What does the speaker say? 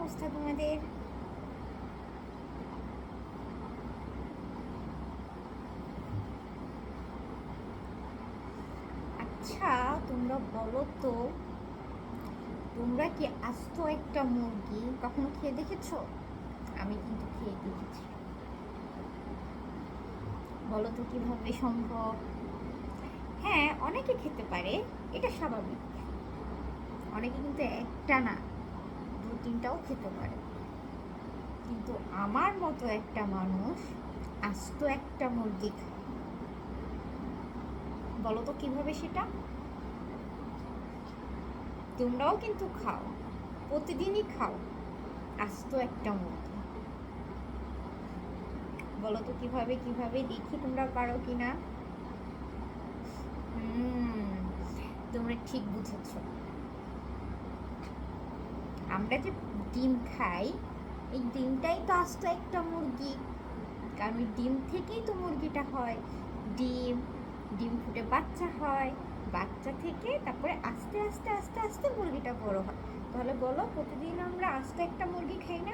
অবস্থা তোমাদের? আচ্ছা, তোমরা বলো তো, তোমরা কি আস্ত একটা মুরগি কখনো খেয়ে দেখেছো? আমি কিন্তু খেয়ে দেখেছি। বলো তো কিভাবে সম্ভব? হ্যাঁ, অনেকে খেতে পারে, এটা স্বাভাবিক। অনেকে কিন্তু একটা না, দু তিনটাও খেতে পারে। কিন্তু আমার মতো একটা মানুষ আস্ত একটা মুরগি খায়। বলো তো কিভাবে সেটা? তোমরাও কিন্তু খাও, প্রতিদিনই খাও আস্ত একটা মুরগি। বলো তো কিভাবে কিভাবে, দেখি তোমরা পারো কিনা। হুম, তোমরা ঠিক বুঝেছ। আমরা যে ডিম খাই, এই ডিমটাই তো আস্ত একটা মুরগি, কারণ ওই ডিম থেকেই তো মুরগিটা হয়। ডিম ডিম ফুটে বাচ্চা হয়, বাচ্চা থেকে তারপরে আস্তে আস্তে আস্তে আস্তে মুরগিটা বড় হয়। তাহলে বলো, প্রতিদিন আমরা আস্ত একটা মুরগি খাই না?